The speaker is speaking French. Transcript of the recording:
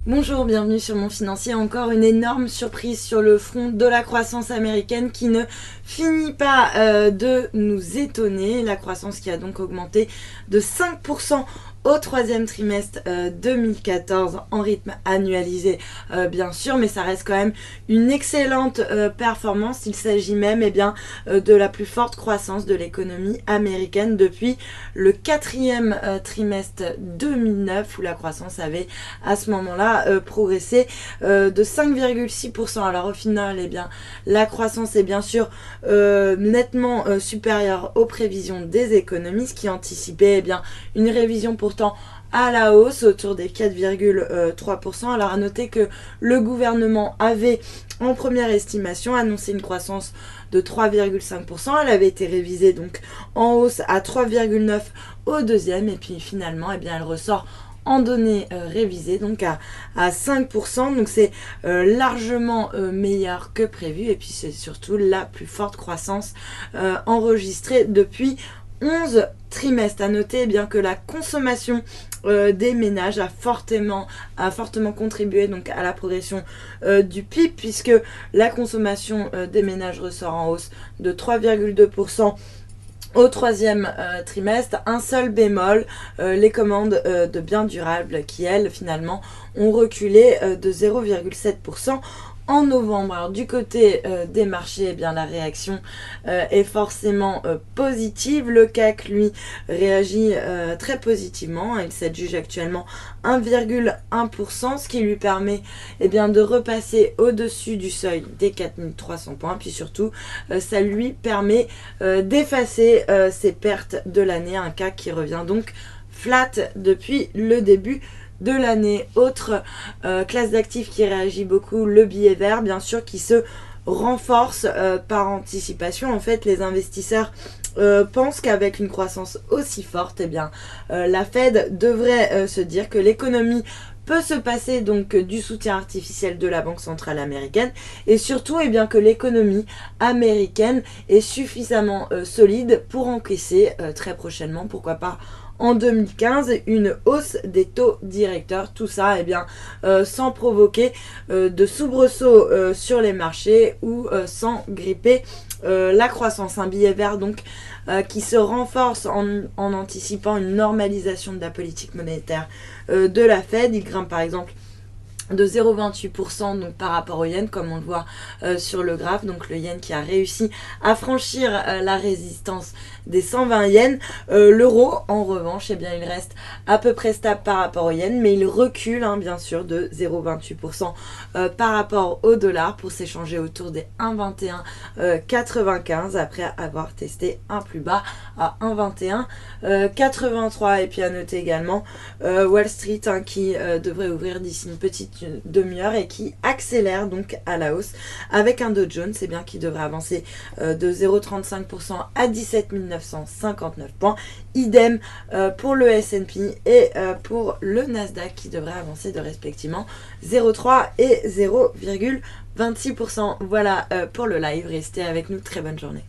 Bonjour, bienvenue sur Mon Financier. Encore une énorme surprise sur le front de la croissance américaine qui ne finit pas de nous étonner. La croissance qui a donc augmenté de 5% au troisième trimestre 2014 en rythme annualisé bien sûr, mais ça reste quand même une excellente performance. Il s'agit même de la plus forte croissance de l'économie américaine depuis le quatrième trimestre 2009 où la croissance avait à ce moment-là progressé de 5,6%. Alors au final, la croissance est bien sûr nettement supérieure aux prévisions des économistes qui anticipaient une révision pourtant à la hausse autour des 4,3%. Alors à noter que le gouvernement avait en première estimation annoncé une croissance de 3,5%. Elle avait été révisée donc en hausse à 3,9% au deuxième et puis finalement elle ressort en données révisées donc à 5%, donc c'est largement meilleur que prévu et puis c'est surtout la plus forte croissance enregistrée depuis 11 trimestres. À noter que la consommation des ménages a fortement contribué donc à la progression du PIB puisque la consommation des ménages ressort en hausse de 3,2% au troisième trimestre. Un seul bémol, les commandes de biens durables qui, elles, finalement, ont reculé de 0,7% en novembre. Alors du côté des marchés, la réaction est forcément positive. Le CAC, lui, réagit très positivement. Il s'adjuge actuellement 1,1%, ce qui lui permet de repasser au-dessus du seuil des 4300 points. Puis surtout, ça lui permet d'effacer ses pertes de l'année. Un CAC qui revient donc flat depuis le début de l'année. Autre classe d'actifs qui réagit beaucoup, le billet vert, bien sûr, qui se renforce par anticipation. En fait, les investisseurs pensent qu'avec une croissance aussi forte, la Fed devrait se dire que l'économie peut se passer donc du soutien artificiel de la Banque centrale américaine et surtout que l'économie américaine est suffisamment solide pour encaisser très prochainement, pourquoi pas en 2015, une hausse des taux directeurs. Tout ça sans provoquer de soubresauts sur les marchés ou sans gripper la croissance. Un billet vert donc qui se renforce en anticipant une normalisation de la politique monétaire de la Fed. Il grimpe par exemple de 0,28% donc par rapport au yen, comme on le voit sur le graphe. Donc le yen qui a réussi à franchir la résistance des 120 yens. L'euro, en revanche, il reste à peu près stable par rapport au yen, mais il recule bien sûr de 0,28% par rapport au dollar pour s'échanger autour des 1,2195 après avoir testé un plus bas à 1,2183. Et puis à noter également Wall Street qui devrait ouvrir d'ici une petite demi-heure et qui accélère donc à la hausse avec un Dow Jones qui devrait avancer de 0,35% à 17 959 points. Idem pour le S&P et pour le Nasdaq qui devrait avancer de respectivement 0,3 et 0,26%. Voilà pour le live. Restez avec nous. Très bonne journée.